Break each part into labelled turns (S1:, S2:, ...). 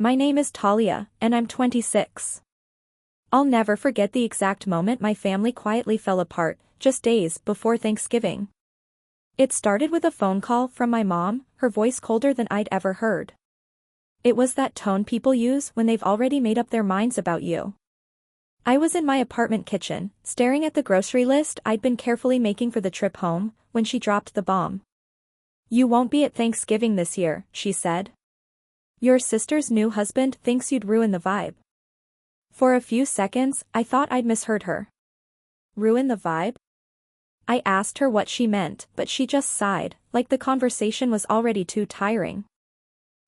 S1: My name is Talia, and I'm 26. I'll never forget the exact moment my family quietly fell apart, just days before Thanksgiving. It started with a phone call from my mom, her voice colder than I'd ever heard. It was that tone people use when they've already made up their minds about you. I was in my apartment kitchen, staring at the grocery list I'd been carefully making for the trip home, when she dropped the bomb. "You won't be at Thanksgiving this year," she said. "Your sister's new husband thinks you'd ruin the vibe." For a few seconds, I thought I'd misheard her. Ruin the vibe? I asked her what she meant, but she just sighed, like the conversation was already too tiring.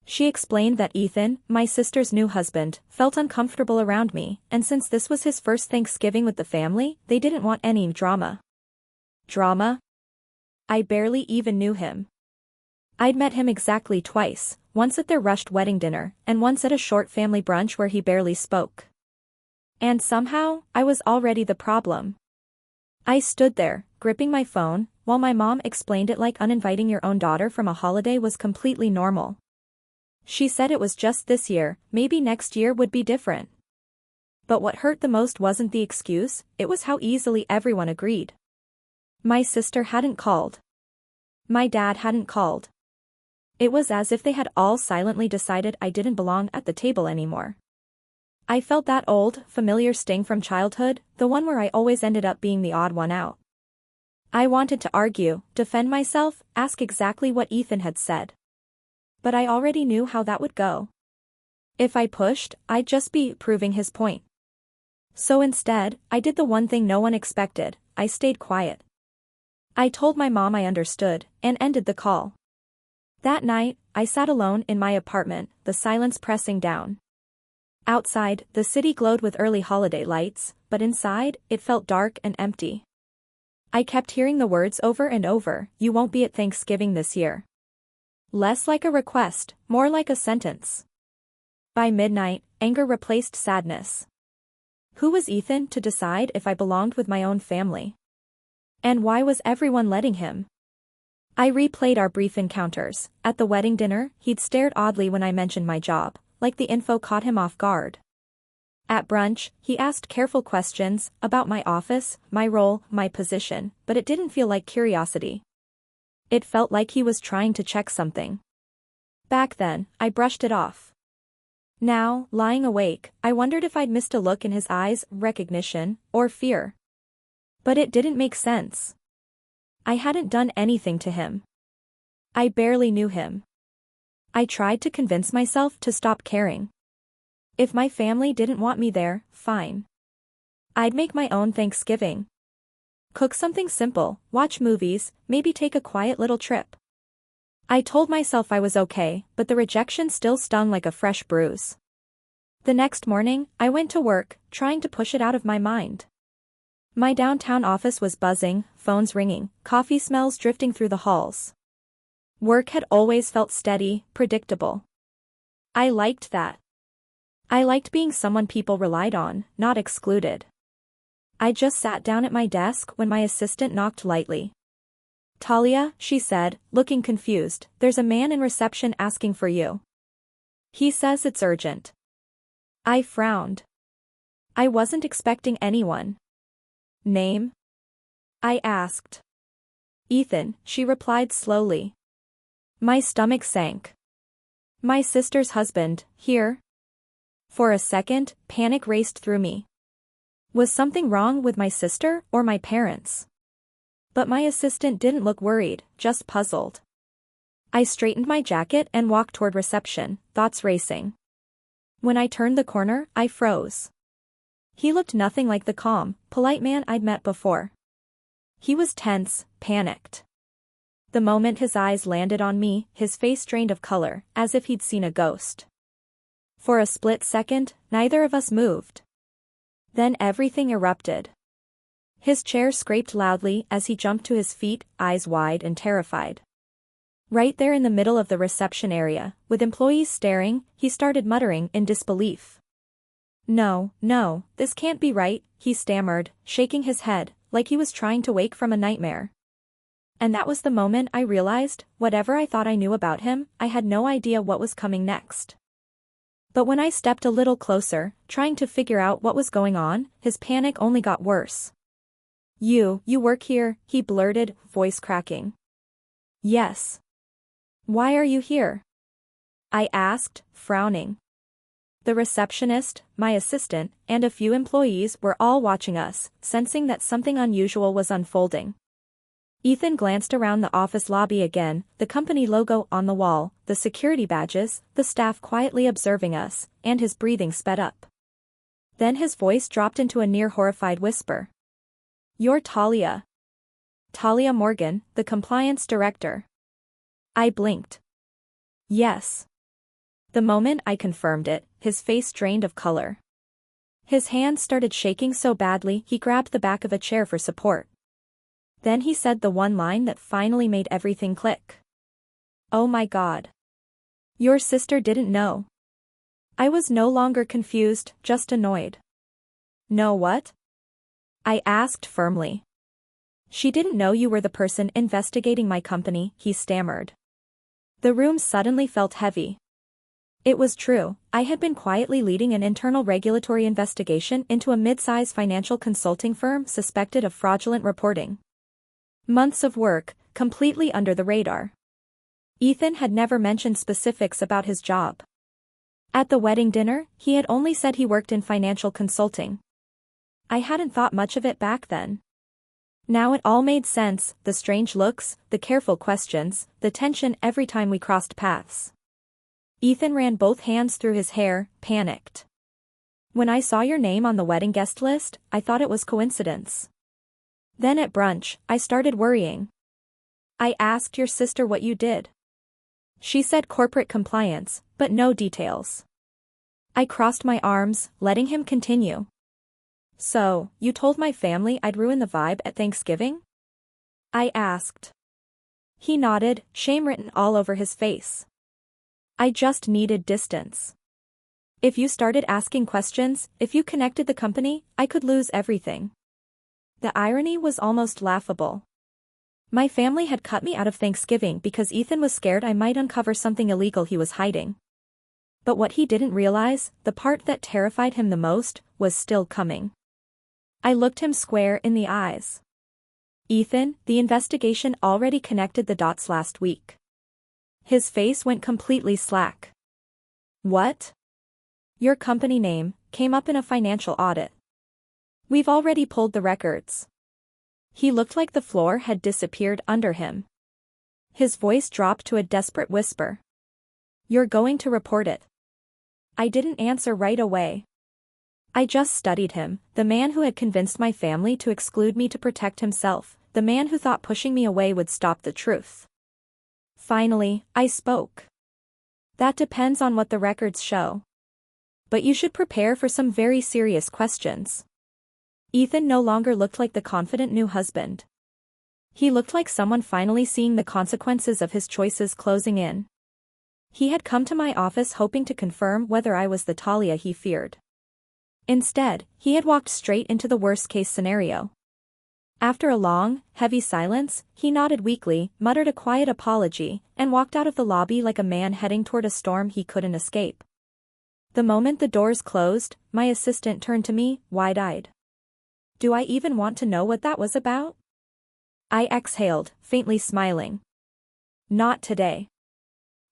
S1: She explained that Ethan, my sister's new husband, felt uncomfortable around me, and since this was his first Thanksgiving with the family, they didn't want any drama. Drama? I barely even knew him. I'd met him exactly twice, once at their rushed wedding dinner, and once at a short family brunch where he barely spoke. And somehow, I was already the problem. I stood there, gripping my phone, while my mom explained it like uninviting your own daughter from a holiday was completely normal. She said it was just this year, maybe next year would be different. But what hurt the most wasn't the excuse, it was how easily everyone agreed. My sister hadn't called. My dad hadn't called. It was as if they had all silently decided I didn't belong at the table anymore. I felt that old, familiar sting from childhood, the one where I always ended up being the odd one out. I wanted to argue, defend myself, ask exactly what Ethan had said. But I already knew how that would go. If I pushed, I'd just be proving his point. So instead, I did the one thing no one expected, I stayed quiet. I told my mom I understood, and ended the call. That night, I sat alone in my apartment, the silence pressing down. Outside, the city glowed with early holiday lights, but inside, it felt dark and empty. I kept hearing the words over and over, "You won't be at Thanksgiving this year." Less like a request, more like a sentence. By midnight, anger replaced sadness. Who was Ethan to decide if I belonged with my own family? And why was everyone letting him? I replayed our brief encounters. At the wedding dinner, he'd stared oddly when I mentioned my job, like the info caught him off guard. At brunch, he asked careful questions about my office, my role, my position, but it didn't feel like curiosity. It felt like he was trying to check something. Back then, I brushed it off. Now, lying awake, I wondered if I'd missed a look in his eyes, recognition, or fear. But it didn't make sense. I hadn't done anything to him. I barely knew him. I tried to convince myself to stop caring. If my family didn't want me there, fine. I'd make my own Thanksgiving. Cook something simple, watch movies, maybe take a quiet little trip. I told myself I was okay, but the rejection still stung like a fresh bruise. The next morning, I went to work, trying to push it out of my mind. My downtown office was buzzing, phones ringing, coffee smells drifting through the halls. Work had always felt steady, predictable. I liked that. I liked being someone people relied on, not excluded. I just sat down at my desk when my assistant knocked lightly. "Talia," she said, looking confused, "there's a man in reception asking for you. He says it's urgent." I frowned. I wasn't expecting anyone. "Name?" I asked. "Ethan," she replied slowly. My stomach sank. "My sister's husband, here?" For a second, panic raced through me. Was something wrong with my sister or my parents? But my assistant didn't look worried, just puzzled. I straightened my jacket and walked toward reception, thoughts racing. When I turned the corner, I froze. He looked nothing like the calm, polite man I'd met before. He was tense, panicked. The moment his eyes landed on me, his face drained of color, as if he'd seen a ghost. For a split second, neither of us moved. Then everything erupted. His chair scraped loudly as he jumped to his feet, eyes wide and terrified. Right there in the middle of the reception area, with employees staring, he started muttering in disbelief. "No, no, this can't be right," he stammered, shaking his head, like he was trying to wake from a nightmare. And that was the moment I realized, whatever I thought I knew about him, I had no idea what was coming next. But when I stepped a little closer, trying to figure out what was going on, his panic only got worse. You work here," he blurted, voice cracking. "Yes." "Why are you here?" I asked, frowning. The receptionist, my assistant, and a few employees were all watching us, sensing that something unusual was unfolding. Ethan glanced around the office lobby again, the company logo on the wall, the security badges, the staff quietly observing us, and his breathing sped up. Then his voice dropped into a near-horrified whisper. "You're Talia." Talia Morgan, the compliance director. I blinked. Yes. The moment I confirmed it, his face drained of color. His hands started shaking so badly he grabbed the back of a chair for support. Then he said the one line that finally made everything click. "Oh my God. Your sister didn't know." I was no longer confused, just annoyed. "No what?" I asked firmly. "She didn't know you were the person investigating my company," he stammered. The room suddenly felt heavy. It was true, I had been quietly leading an internal regulatory investigation into a mid-size financial consulting firm suspected of fraudulent reporting. Months of work, completely under the radar. Ethan had never mentioned specifics about his job. At the wedding dinner, he had only said he worked in financial consulting. I hadn't thought much of it back then. Now it all made sense, the strange looks, the careful questions, the tension every time we crossed paths. Ethan ran both hands through his hair, panicked. "When I saw your name on the wedding guest list, I thought it was coincidence. Then at brunch, I started worrying. I asked your sister what you did. She said corporate compliance, but no details." I crossed my arms, letting him continue. "So, you told my family I'd ruin the vibe at Thanksgiving?" I asked. He nodded, shame written all over his face. "I just needed distance. If you started asking questions, if you connected the company, I could lose everything." The irony was almost laughable. My family had cut me out of Thanksgiving because Ethan was scared I might uncover something illegal he was hiding. But what he didn't realize, the part that terrified him the most, was still coming. I looked him square in the eyes. "Ethan, the investigation already connected the dots last week." His face went completely slack. "What?" "Your company name came up in a financial audit. We've already pulled the records." He looked like the floor had disappeared under him. His voice dropped to a desperate whisper. "You're going to report it." I didn't answer right away. I just studied him, the man who had convinced my family to exclude me to protect himself, the man who thought pushing me away would stop the truth. Finally, I spoke. "That depends on what the records show. But you should prepare for some very serious questions." Ethan no longer looked like the confident new husband. He looked like someone finally seeing the consequences of his choices closing in. He had come to my office hoping to confirm whether I was the Talia he feared. Instead, he had walked straight into the worst-case scenario. After a long, heavy silence, he nodded weakly, muttered a quiet apology, and walked out of the lobby like a man heading toward a storm he couldn't escape. The moment the doors closed, my assistant turned to me, wide-eyed. "Do I even want to know what that was about?" I exhaled, faintly smiling. "Not today."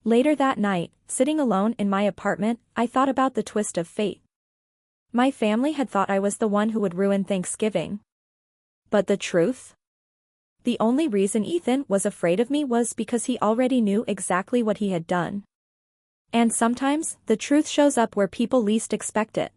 S1: Later that night, sitting alone in my apartment, I thought about the twist of fate. My family had thought I was the one who would ruin Thanksgiving. But the truth? The only reason Ethan was afraid of me was because he already knew exactly what he had done. And sometimes, the truth shows up where people least expect it.